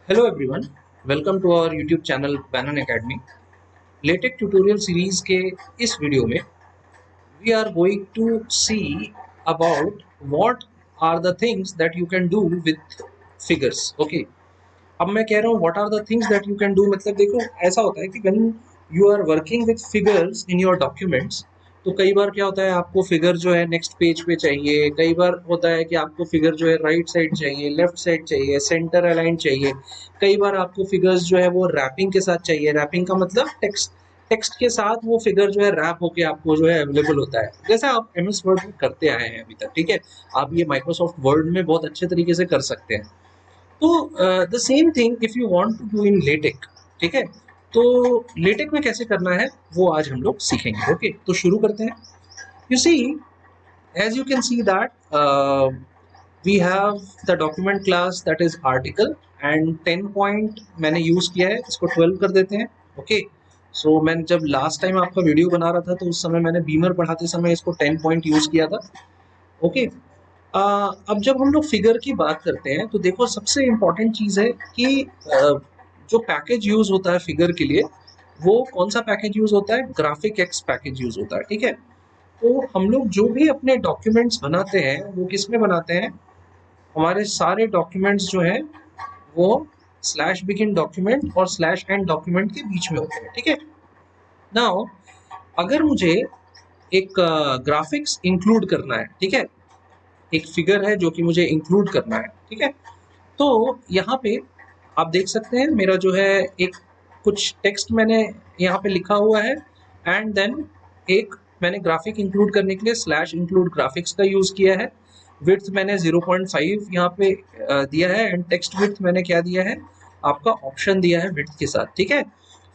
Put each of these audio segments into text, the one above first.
Hello everyone, welcome to our YouTube channel Banana Academy. LaTeX tutorial series के इस video में we are going to see about what are the things that you can do with figures. Okay, अब मैं कह रहा हूँ what are the things that you can do, मतलब देखो ऐसा होता है कि when you are working with figures in your documents, तो कई बार क्या होता है आपको फिगर जो है नेक्स्ट पेज पे चाहिए, कई बार होता है कि आपको फिगर जो है राइट साइड चाहिए, लेफ्ट साइड चाहिए, सेंटर अलाइन चाहिए, कई बार आपको फिगर्स जो है वो रैपिंग के साथ चाहिए। रैपिंग का मतलब टेक्स्ट टेक्स्ट के साथ वो फिगर जो है रैप होके आपको जो है अवेलेबल होता है, जैसा आप एमएस वर्ड में करते आए हैं अभी तक। ठीक है, आप ये माइक्रोसॉफ्ट वर्ड में बहुत अच्छे तरीके से कर सकते हैं। तो the same thing if you want to do in LaTeX. ठीक है, तो लेटेक में कैसे करना है वो आज हम लोग सीखेंगे। ओके, तो शुरू करते हैं। You see, as you can see that we have the document class that is article and 10 point मैंने यूज किया है, इसको 12 कर देते हैं। ओके, सो मैं जब लास्ट टाइम आपका वीडियो बना रहा था तो उस समय मैंने बीमर पढ़ाते समय इसको 10 पॉइंट यूज किया था। ओके, अब जब हम लोग फिगर की बात करते हैं तो देखो सबसे इम्पोर्टेंट चीज़ है कि जो पैकेज यूज होता है फिगर के लिए, वो कौन सा पैकेज यूज होता है? ग्राफिक एक्स पैकेज यूज होता है। ठीक है, तो हम लोग जो भी अपने डॉक्यूमेंट्स बनाते हैं वो किस में बनाते हैं? हमारे सारे डॉक्यूमेंट्स जो हैं वो स्लैश बिगिन डॉक्यूमेंट और स्लैश एंड डॉक्यूमेंट के बीच में होते हैं। ठीक है, नाउ अगर मुझे एक ग्राफिक्स इंक्लूड करना है, ठीक है, एक फिगर है जो कि मुझे इंक्लूड करना है। ठीक है, तो यहाँ पे आप देख सकते हैं मेरा जो है एक कुछ टेक्स्ट मैंने यहाँ पे लिखा हुआ है एंड देन एक मैंने ग्राफिक इंक्लूड करने के लिए स्लैश इंक्लूड ग्राफिक्स का यूज किया है। विड्थ मैंने 0.5 यहाँ पे दिया है एंड टेक्स्ट विड्थ मैंने क्या दिया है? आपका ऑप्शन दिया है विड्थ के साथ। ठीक है,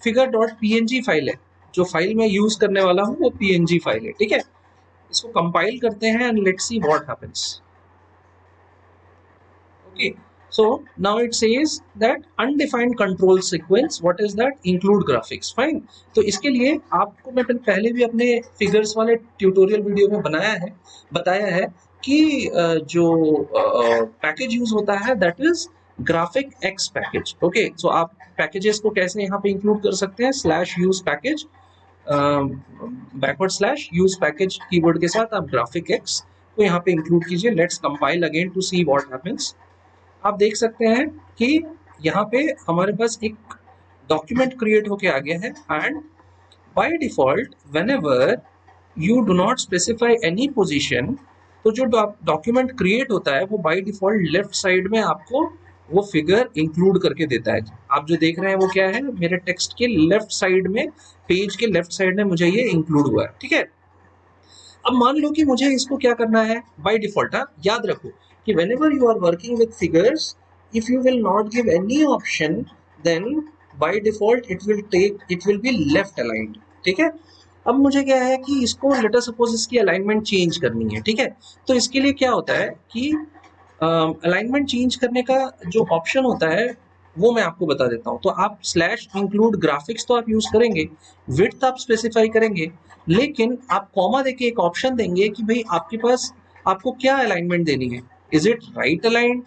फिगर डॉट पीएनजी फाइल है, जो फाइल मैं यूज करने वाला हूँ वो पीएनजी फाइल है। ठीक है, इसको कंपाइल करते हैं and let's see what happens. Okay, so now it says that undefined control sequence, what is that? Include graphics, fine। तो इसके लिए आपको मैं पहले भी अपने फिगर्स वाले ट्यूटोरियल वीडियो में बताया है कि जो पैकेज यूज होता है that is graphicx package. Okay, so आप पैकेजेस को कैसे यहाँ पे इंक्लूड कर सकते हैं? Slash use package, backward slash use package keyword के साथ आप ग्राफिक एक्स को यहाँ पे इंक्लूड कीजिए। Let's compile again to see what happens. आप देख सकते हैं कि यहाँ पे हमारे पास एक डॉक्यूमेंट क्रिएट होके आ गया है and by default whenever you do not specify any position, तो जो डॉक्यूमेंट क्रिएट होता है वो बाय डिफॉल्ट लेफ्ट साइड में आपको वो फिगर इंक्लूड करके देता है। आप जो देख रहे हैं वो क्या है? मेरे टेक्स्ट के लेफ्ट साइड में, पेज के लेफ्ट साइड में मुझे ये इंक्लूड हुआ है। ठीक है, अब मान लो कि मुझे इसको क्या करना है बाय डिफॉल्ट। हाँ, याद रखो कि whenever you are working with figures, if you will not give any option, then by default it will be left aligned। ठीक है, अब मुझे क्या है कि इसको लेट अस सपोज इसकी अलाइनमेंट चेंज करनी है। ठीक है, तो इसके लिए क्या होता है कि अलाइनमेंट चेंज करने का जो ऑप्शन होता है वो मैं आपको बता देता हूँ। तो आप स्लैश इंक्लूड ग्राफिक्स तो आप यूज करेंगे, विड्थ आप स्पेसिफाई करेंगे, लेकिन आप कॉमा देके एक ऑप्शन देंगे कि भाई आपके पास आपको क्या अलाइनमेंट देनी है। Is it right aligned,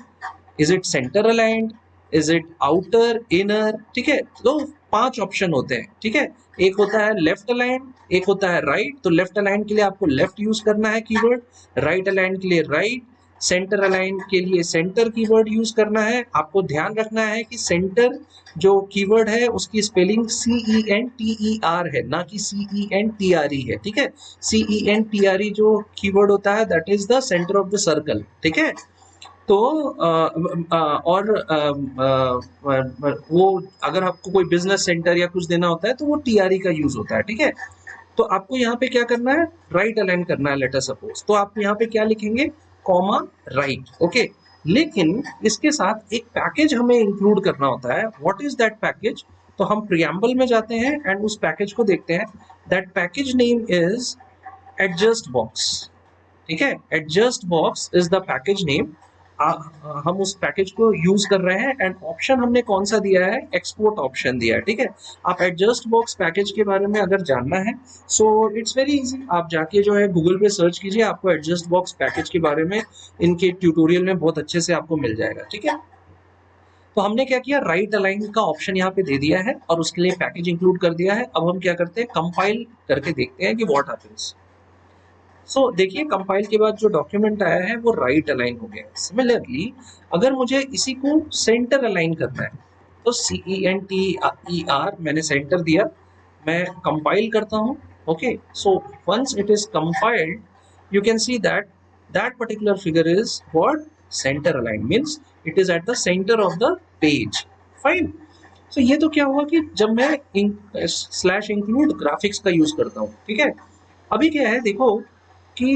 is it centre aligned, is it outer, inner. ठीक है, तो 5 ऑप्शन होते हैं। ठीक है, एक होता है लेफ्ट अलाइंड, एक होता है राइट। तो लेफ्ट अलाइंड के लिए आपको लेफ्ट यूज करना है कीवर्ड, राइट अलाइंड के लिए राइट, सेंटर अलाइन के लिए सेंटर कीवर्ड यूज करना है। आपको ध्यान रखना है कि सेंटर जो कीवर्ड है उसकी स्पेलिंग CENTER है, ना कि CENTRE है। ठीक है, CENTRE जो कीवर्ड होता है that is the center of the circle. ठीक है, तो वो अगर आपको कोई बिजनेस सेंटर या कुछ देना होता है तो वो TRE का यूज होता है। ठीक है, तो आपको यहाँ पे क्या करना है? राइट अलाइन करना है लेटर सपोज। तो आप यहाँ पे क्या लिखेंगे? Comma right. ओके, लेकिन इसके साथ एक पैकेज हमें इंक्लूड करना होता है। What is that package? तो हम प्रियम्बल में जाते हैं एंड उस पैकेज को देखते हैं। That package name is adjust box. ठीक है, adjust box is the package name. हम उस पैकेज को यूज कर रहे हैं एंड ऑप्शन हमने कौन सा दिया है? एक्सपोर्ट ऑप्शन दिया है। ठीक है, आप एडजस्ट बॉक्स पैकेज के बारे में अगर जानना है सो इट्स वेरी इजी, आप जाके जो है गूगल पे सर्च कीजिए, आपको एडजस्ट बॉक्स पैकेज के बारे में इनके ट्यूटोरियल में बहुत अच्छे से आपको मिल जाएगा। ठीक है, तो हमने क्या किया, राइट अलाइन का ऑप्शन यहाँ पे दे दिया है और उसके लिए पैकेज इंक्लूड कर दिया है। अब हम क्या करते हैं, कंपाइल करके देखते हैं कि व्हाट हैपेंस। सो देखिए कंपाइल के बाद जो डॉक्यूमेंट आया है वो राइट अलाइन हो गया है। सिमिलरली अगर मुझे इसी को सेंटर अलाइन करना है तो CENTER मैंने सेंटर दिया, मैं कंपाइल करता हूँ। Okay, so once it is compiled you can see that that particular figure is what center aligned, means it is at the center of the page. Fine. So ये तो क्या हुआ कि जब मैं स्लैश इंक्लूड ग्राफिक्स का use करता हूँ, ठीक है। अभी क्या है देखो कि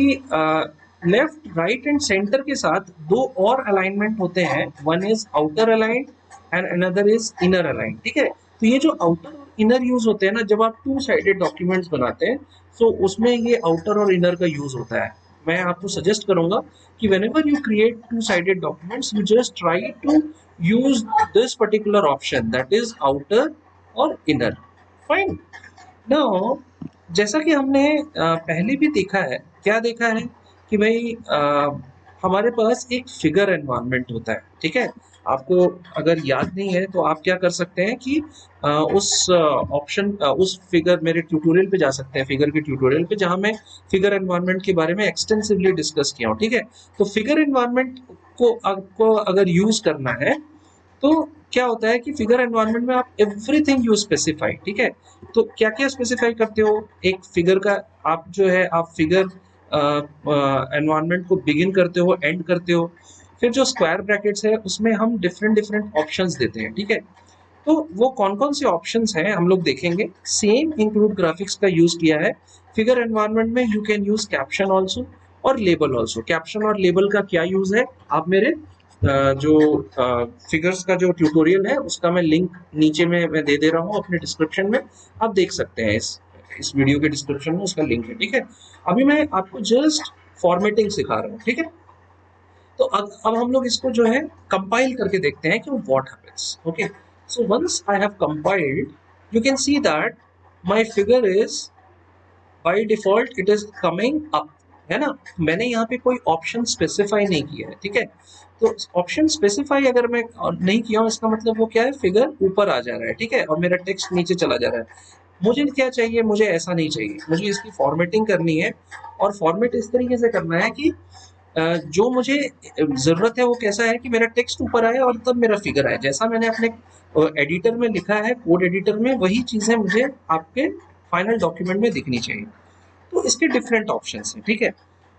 लेफ्ट राइट एंड सेंटर के साथ दो और अलाइनमेंट होते हैं, one is outer aligned and another is inner aligned, ठीक है। तो ये जो आउटर और इनर यूज होते हैं ना, जब आप टू साइडेड डॉक्यूमेंट्स बनाते हैं तो उसमें ये आउटर और इनर का यूज होता है। मैं आपको सजेस्ट करूंगा कि whenever you create two sided documents you just try to use this particular option, that is outer or inner. Fine. Now जैसा कि हमने पहले भी देखा है, क्या देखा है कि भाई हमारे पास एक फिगर एनवायरनमेंट होता है, ठीक है। आपको अगर याद नहीं है तो आप क्या कर सकते हैं कि उस ऑप्शन उस फिगर, मेरे ट्यूटोरियल पे जा सकते हैं, फिगर के ट्यूटोरियल पे, जहां मैं फिगर एनवायरनमेंट के बारे में एक्सटेंसिवली डिस्कस किया हूँ, ठीक है। तो फिगर एनवायरनमेंट को आपको अगर यूज करना है तो क्या होता है कि फिगर एनवायरनमेंट में आप एवरीथिंग यू स्पेसिफाई, ठीक है। तो क्या क्या स्पेसिफाई करते हो, एक फिगर का आप जो है आप फिगर एनवायरनमेंट को बिगिन करते हो, एंड करते हो, फिर जो स्क्वायर ब्रैकेट्स है उसमें हम डिफरेंट डिफरेंट ऑप्शंस देते हैं, ठीक है। तो वो कौन कौन से ऑप्शंस हैं हम लोग देखेंगे। सेम इंक्लूड ग्राफिक्स का यूज किया है फिगर एनवायरनमेंट में। You can use caption also और लेबल ऑल्सो। कैप्शन और लेबल का क्या यूज है, आप मेरे जो फिगर्स का जो ट्यूटोरियल है उसका मैं लिंक नीचे में मैं दे दे रहा हूँ अपने डिस्क्रिप्शन में, आप देख सकते हैं। इस वीडियो के डिस्क्रिप्शन में उसका लिंक है, ठीक है। अभी मैं आपको जस्ट फॉर्मेटिंग सिखा रहा हूँ, ठीक है। तो अब हम लोग इसको जो है कंपाइल करके देखते हैं कि what happens. Okay, so once I have compiled you can see that my figure is by default it is coming up, है ना। मैंने यहाँ पे कोई ऑप्शन स्पेसिफाई नहीं किया है, ठीक है। तो ऑप्शन स्पेसिफाई अगर मैं नहीं किया हूँ इसका मतलब वो क्या है, फिगर ऊपर आ जा रहा है, ठीक है, और मेरा टेक्स्ट नीचे चला जा रहा है। मुझे क्या चाहिए, मुझे ऐसा नहीं चाहिए, मुझे इसकी फॉर्मेटिंग करनी है। और फॉर्मेट इस तरीके से करना है कि जो मुझे जरूरत है वो कैसा है कि मेरा टेक्स्ट ऊपर आए और तब मेरा फिगर आए, जैसा मैंने अपने एडिटर में लिखा है, कोड एडिटर में, वही चीजें मुझे आपके फाइनल डॉक्यूमेंट में दिखनी चाहिए। तो इसके डिफरेंट ऑप्शंस हैं, ठीक है।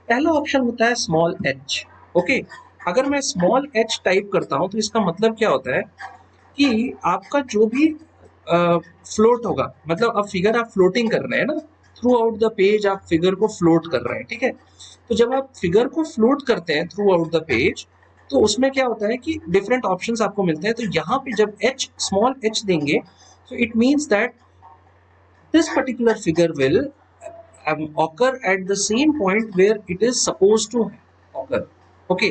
पहला ऑप्शन होता है स्मॉल एच। ओके, अगर मैं स्मॉल एच टाइप करता हूं तो इसका मतलब क्या होता है कि आपका जो भी फ्लोट होगा, मतलब अब फिगर आप फ्लोटिंग कर रहे हैं ना, थ्रू आउट द पेज आप फिगर को फ्लोट कर रहे हैं, ठीक है। तो जब आप फिगर को फ्लोट करते हैं थ्रू आउट द पेज तो उसमें क्या होता है कि डिफरेंट ऑप्शंस आपको मिलते हैं। तो यहाँ पे जब एच स्मॉल एच देंगे तो it means that this particular figure will occur at the same point where it is supposed to occur. Okay,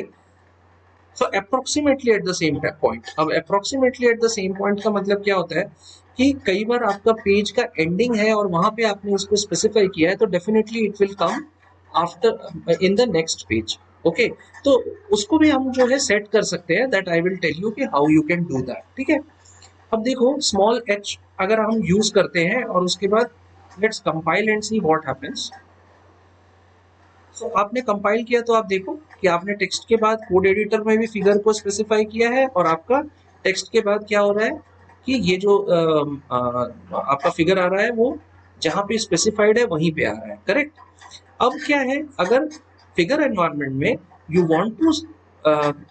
so approximately at the same point. अब approximately at the same point का मतलब क्या होता है कि कई बार आपका पेज का एंडिंग है और वहां पे आपने उसको स्पेसिफाई किया है तो definitely it will come after in the next page. Okay, तो उसको भी हम जो है सेट कर सकते हैं, that I will tell you कि how you can do that, ठीक है। अब देखो स्मॉल एच अगर हम यूज करते हैं और उसके बाद let's compile and see what happens. So आपने कंपाइल किया तो आप देखो कि आपने टेक्स्ट के बाद कोड एडिटर में भी फिगर को स्पेसिफाई किया है और आपका टेक्स्ट के बाद क्या हो रहा है कि ये जो आपका फिगर आ रहा है वो जहां पे स्पेसिफाइड है वहीं पे आ रहा है, करेक्ट। अब क्या है, अगर फिगर एनवायरनमेंट में you want to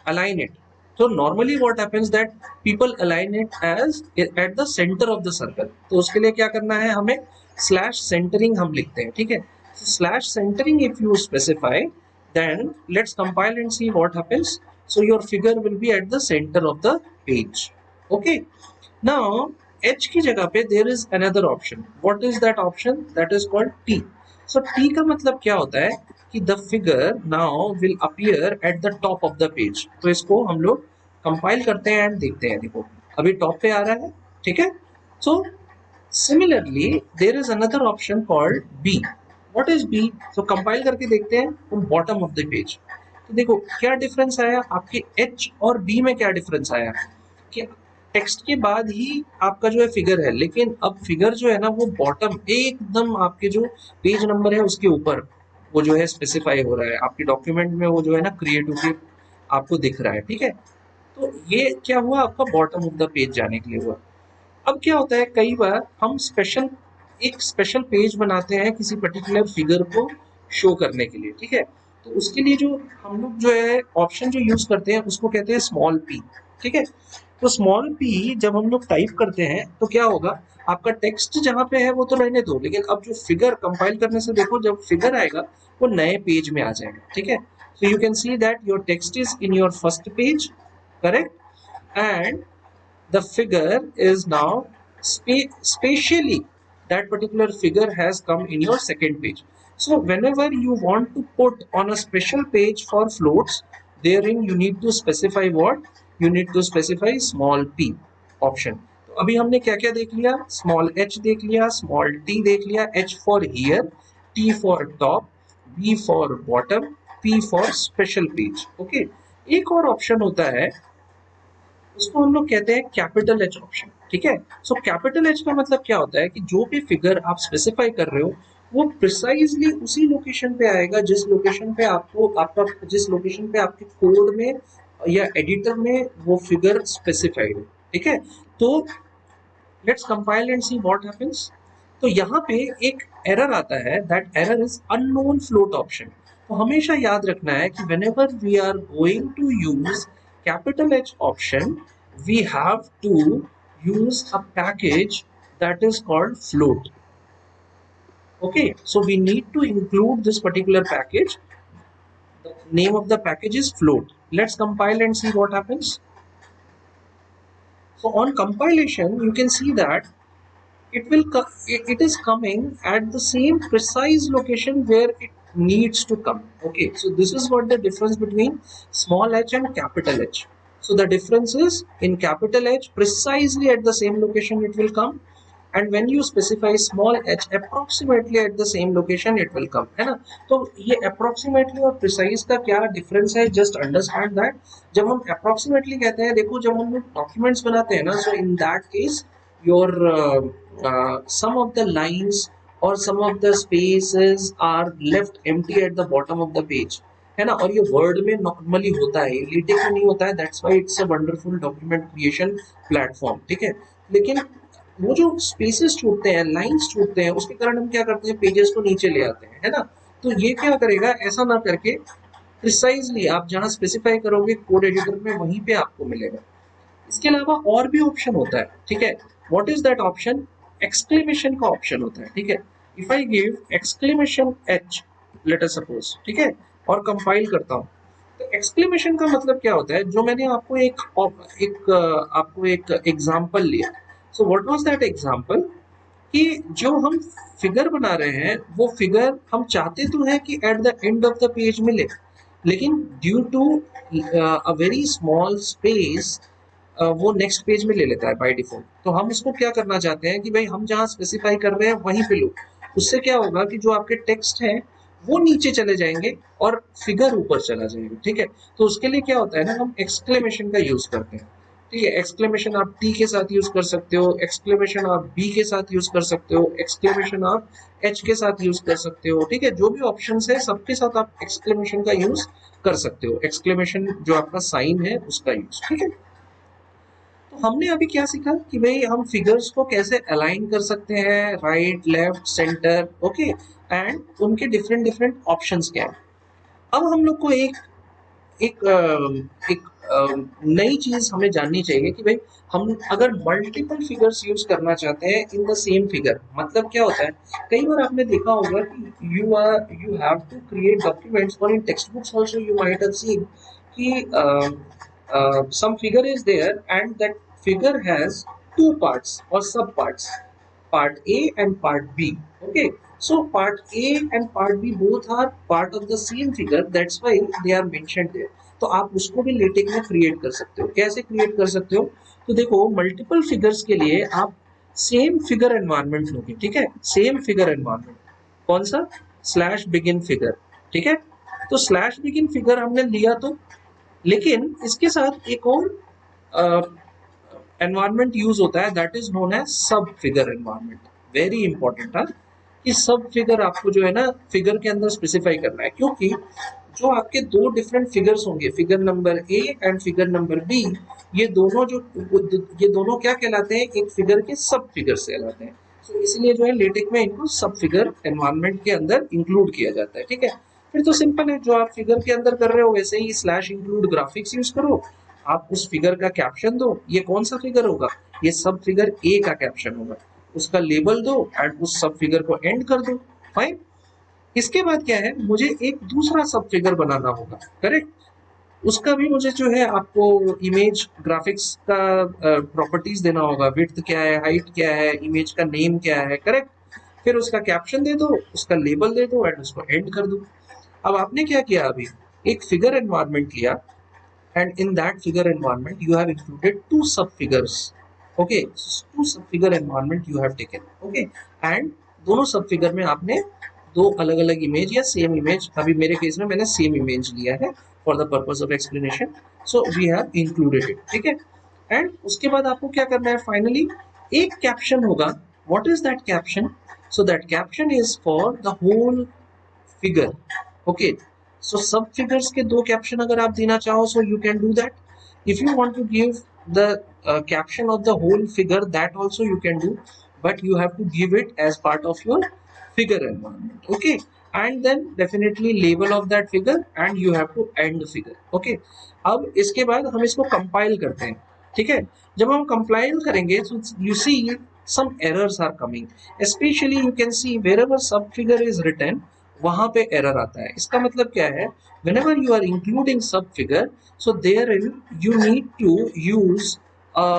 align it, तो normally what happens that people align it as at the center of the circle. तो उसके लिए क्या करना है, हमें स्लैश सेंटरिंग हम लिखते हैं, ठीक है। Slash centering if you specify then let's compile and see what happens. So your figure will be at the center of the page. Okay, now h की जगह पे there is another option. What is that option? That is called t. So t का मतलब क्या होता है कि the figure now will appear at the top of the page. तो इसको हम लोग कंपाइल करते हैं एंड देखते हैं, देखो अभी टॉप पे आ रहा है, ठीक है। So similarly there is another option called b. What is b? So compile करके देखते हैं on bottom of the page. तो देखो क्या डिफरेंस आया, आपके h और b में क्या डिफरेंस आया। कि टेक्स्ट के बाद ही आपका जो है फिगर है, लेकिन अब फिगर जो है ना वो बॉटम एकदम आपके जो पेज नंबर है उसके ऊपर वो जो है स्पेसिफाई हो रहा है आपके डॉक्यूमेंट में, वो जो है ना क्रिएट होके आपको दिख रहा है। ठीक है, तो ये क्या हुआ, आपका बॉटम ऑफ द पेज जाने के लिए हुआ। अब क्या होता है, कई बार हम एक स्पेशल पेज बनाते हैं किसी पर्टिकुलर फिगर को शो करने के लिए। ठीक है, तो उसके लिए जो हम लोग जो है ऑप्शन जो यूज करते हैं उसको कहते हैं स्मॉल पी। ठीक है, तो स्मॉल पी जब हम लोग टाइप करते हैं तो क्या होगा, आपका टेक्स्ट जहां पे है वो तो रहने दो, लेकिन अब जो फिगर कंपाइल करने से देखो जब फिगर आएगा वो नए पेज में आ जाएगा। ठीक है, so you can see that your text is in your first page, correct, and the figure is now spatially, that particular figure has come in your second page. So whenever you want to put on a special page for floats, therein you need to specify what, you need to specify small p option. तो अभी हमने क्या क्या देख लिया, small h देख लिया, small t देख लिया, h for here, t for top, b for bottom, p for special page. Okay, एक और ऑप्शन होता है उसको हम लोग कहते हैं कैपिटल एच ऑप्शन। ठीक है, सो कैपिटल एच का मतलब क्या होता है कि जो भी फिगर आप स्पेसिफाई कर रहे हो वो प्रिसाइजली उसी लोकेशन पे आएगा जिस लोकेशन पे आपको आपका जिस लोकेशन पे आपके कोड में या एडिटर में वो फिगर स्पेसिफाइड है। ठीक है, तो let's compile and see what happens. तो यहाँ पे एक एरर आता है, that error is unknown float option. तो हमेशा याद रखना है कि whenever we are going to use capital H option, we have to use a package that is called float. Okay, so we need to include this particular package. The name of the package is float. Let's compile and see what happens. So on compilation you can see that it is coming at the same precise location where it needs to come. Okay, so this is what the difference between small h and capital H. So the difference is in capital H precisely at the same location it will come, and when you specify small h approximately at the same location it will come, है ना। तो ये approximately और precise का क्या difference है, just understand that जब हम approximately कहते हैं, देखो जब हम लोग documents बनाते हैं ना, so in that case your some of the lines or some of the spaces are left empty at the bottom of the page, है ना। और ये वर्ड में नॉर्मली होता है, लेटेक्स में नहीं होता है, that's why it's a wonderful document creation platform. ठीक है, लेकिन वो जो स्पेसेस छूटते हैं, लाइंस छूटते हैं, उसके कारण हम क्या करते हैं, पेजेस को नीचे ले आते हैं, है ना। तो ये क्या करेगा, ऐसा ना करके प्रिसाइजली आप जहां स्पेसिफाई करोगे कोड एडिटर में वहीं पे आपको मिलेगा। इसके अलावा और भी ऑप्शन होता है। ठीक है, what is that option, exclamation का ऑप्शन होता है। ठीक है, if I give exclamation H let us suppose, ठीक है, और कंपाइल करता हूँ, तो एक्सक्लेमेशन का मतलब क्या होता है, जो मैंने आपको आपको एक एग्जांपल लिया। So what was that example, कि जो हम फिगर बना रहे हैं वो फिगर हम चाहते तो हैं कि at the end of the page मिले, लेकिन due to a very small space वो नेक्स्ट पेज में ले लेता है बाय डिफॉल्ट। तो हम उसको क्या करना चाहते हैं कि भाई हम जहां स्पेसिफाई कर रहे हैं वहीं पे लो। उससे क्या होगा कि जो आपके टेक्स्ट हैं वो नीचे चले जाएंगे और फिगर ऊपर चला जाएगा। ठीक है, तो उसके लिए क्या होता है ना, हम एक्सक्लेमेशन का यूज करते हैं। ठीक है, एक्सक्लेमेशन आप टी के साथ यूज कर सकते हो, एक्सक्लेमेशन आप बी के साथ यूज कर सकते हो, एक्सक्लेमेशन आप एच के साथ यूज कर सकते हो। ठीक है, जो भी ऑप्शंस है सबके साथ आप एक्सक्लेमेशन का यूज कर सकते हो, एक्सक्लेमेशन जो आपका साइन है उसका यूज। ठीक है, तो हमने अभी क्या सीखा कि भाई हम फिगर्स को कैसे अलाइन कर सकते हैं, right left centre, okay, and उनके डिफरेंट डिफरेंट ऑप्शंस क्या है। अब हम लोग को एक नई चीज हमें जाननी चाहिए कि भाई हम अगर मल्टीपल फिगर्स यूज करना चाहते हैं इन द सेम फिगर, मतलब क्या होता है, कई बार आपने देखा होगा कि you have to create documents, और in text books also you might have seen कि some figure is there and that figure has two parts or sub parts, part A and part B. Okay, so part A and part B both are part of the same figure, that's why they are mentioned there. तो आप उसको भी LaTeX में create कर सकते हो। कैसे create कर सकते हो, तो देखो मल्टीपल फिगर्स के लिए आप सेम फिगर एनवायरनमेंट लोगे। ठीक है, सेम फिगर एनवायरनमेंट कौन सा, स्लैश बिगिन फिगर। ठीक है, तो स्लैश बिगिन फिगर हमने लिया, तो लेकिन इसके साथ एक और एनवायरनमेंट यूज होता है दैट इज नोन एज सब फिगर एनवायरनमेंट। वेरी इंपॉर्टेंट है कि सब फिगर आपको जो है ना फिगर के अंदर स्पेसिफाई करना है, क्योंकि जो आपके दो डिफरेंट फिगर्स होंगे, figure number A and figure number B, ये दोनों जो ये दोनों क्या कहलाते हैं, एक फिगर के सब फिगर कहलाते हैं। तो इसलिए जो है लेटेक में इनको सब फिगर एनवायरनमेंट के अंदर इंक्लूड किया जाता है। ठीक है, फिर तो सिंपल है, जो आप फिगर के अंदर कर रहे हो वैसे ही स्लैश इंक्लूड ग्राफिक्स यूज करो, आप उस फिगर का कैप्शन दो, ये कौन सा फिगर होगा, ये सब फिगर ए का कैप्शन होगा, उसका लेबल दो एंड उस सब फिगर को एंड कर दो। फाइन। इसके बाद क्या है, मुझे एक दूसरा सब फिगर बनाना होगा, करेक्ट। उसका भी मुझे जो है आपको इमेज ग्राफिक्स का प्रॉपर्टीज देना होगा, विड्थ क्या है, हाइट क्या है, इमेज का नेम क्या है, करेक्ट। फिर उसका कैप्शन दे दो, उसका लेबल दे दो एंड उसको एंड कर दो। अब आपने क्या किया, अभी एक फिगर एनवायरनमेंट लिया and in that figure environment you have included two sub figures. Okay, so two sub figure environment you have taken. Okay, and दोनों सब फिगर में आपने दो अलग अलग इमेज या सेम इमेज, अभी मेरे केस में मैंने सेम इमेज लिया है for the purpose of explanation, so we have included it. ठीक है, एंड उसके बाद आपको क्या करना है, फाइनली एक कैप्शन होगा। What is that caption? So that caption is for the whole figure. Okay, so sub figures के दो कैप्शन अगर आप देना चाहो, so you can do that. If you want to give the caption of the whole figure, that also you can do, but you have to give it as part of your figure environment. Okay, and then definitely label of that figure and you have to end the figure. Okay, अब इसके बाद हम इसको compile करते हैं। ठीक है, जब हम कंपाइल करेंगे so you see some errors are coming, especially you can see wherever sub figure is written, वहां पे एरर आता है। इसका मतलब क्या है, whenever you are including sub figure, so therein you need to use a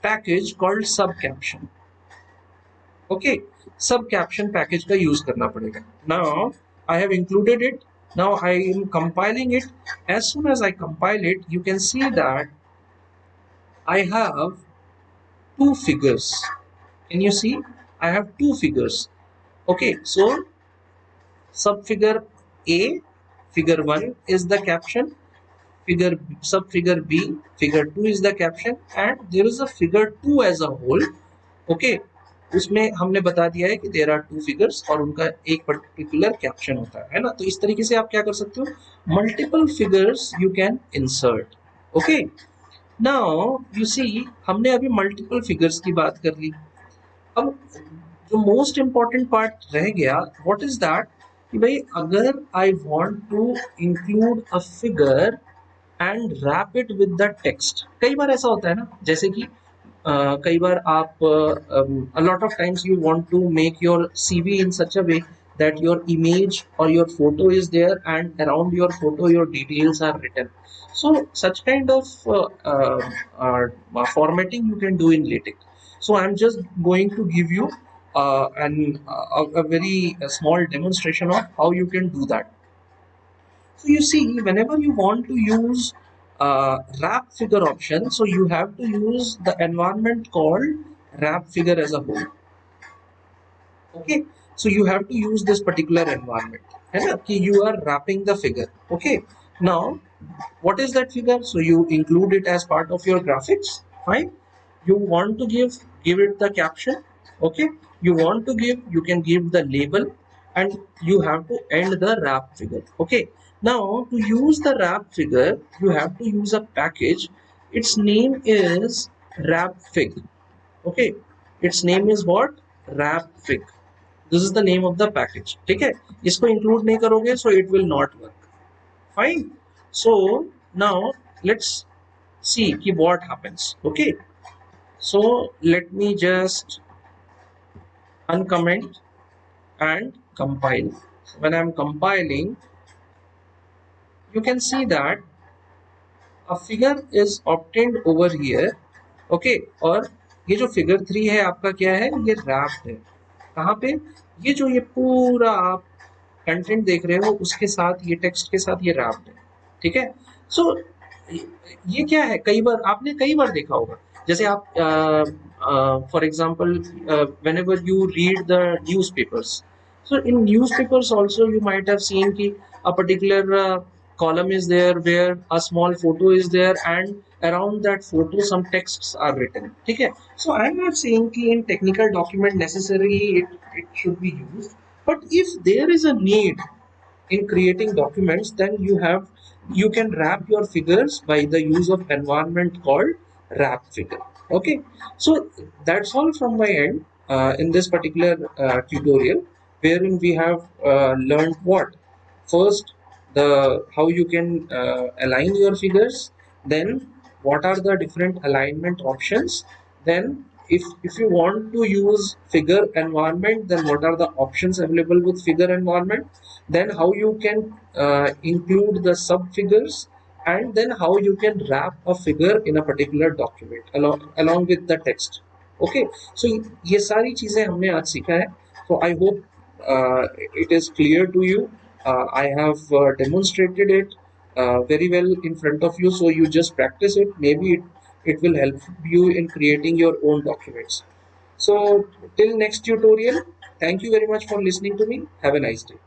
package called sub caption. Okay, sub caption package का use करना पड़ेगा। Now I have included it, now I am compiling it. As soon as I compile it, you can see that I have two figures. Can you see? I have two figures. Okay, so sub figure A, figure 1 is the caption, figure sub figure B, figure 2 is the caption, and there is a figure 2 as a whole. Okay, उसमें हमने बता दिया है कि there are two figures और उनका एक particular caption होता है ना। तो इस तरीके से आप क्या कर सकते हो, multiple figures you can insert. Okay, now you see हमने अभी मल्टीपल फिगर्स की बात कर ली। अब जो मोस्ट इंपॉर्टेंट पार्ट रह गया, व्हाट इज दैट, कि भाई अगर I want to include a figure and wrap it with the text, कई बार ऐसा होता है ना, जैसे कि कई बार आप a lot of times you want to make your CV in such a way that your image or your photo is there and around your photo your details are written. So such kind of formatting you can do in LaTeX. So I'm just going to give you a very small demonstration of how you can do that. So you see, whenever you want to use wrap figure option, so you have to use the environment called wrap figure as a whole. Okay, so you have to use this particular environment, and you are wrapping the figure. Okay, now what is that figure? So you include it as part of your graphics. Fine. You want to give it the caption. Okay, you want to give, you can give the label, and you have to end the wrap figure. Okay, now to use the wrap figure you have to use a package. Its name is wrapfig. Okay, its name is what? Wrapfig. This is the name of the package. ठीक है, इसको include नहीं करोगे so it will not work. Fine. So now let's see कि what happens. Okay, so let me just uncomment and compile. So when I'm compiling, you can see that a figure is obtained over here. Okay, और ये जो figure 3 है आपका क्या है, ये wrapped है। कहाँ पे, ये जो ये पूरा आप कंटेंट देख रहे हो उसके साथ, ये टेक्स्ट के साथ ये रैप्ड है। ठीक है, सो ये क्या है, कई बार आपने कई बार देखा होगा, जैसे आप for example whenever you read the newspapers, so in newspapers also you might have seen कि a particular column is there where a small photo is there, and around that photo some texts are written. Okay, so I'm not saying कि in technical document necessarily it should be used, but if there is a need in creating documents, then you can wrap your figures by the use of environment called wrap figure. Okay, so that's all from my end in this particular tutorial, wherein we have learned what first, the how you can align your figures, then what are the different alignment options, then if you want to use figure environment, then what are the options available with figure environment, then how you can include the sub figures, and then how you can wrap a figure in a particular document along with the text. Okay, so ये सारी चीजें हमने आज सीखा है. So I hope it is clear to you. I have demonstrated it very well in front of you, so you just practice it. Maybe it will help you in creating your own documents. So till next tutorial, thank you very much for listening to me. Have a nice day.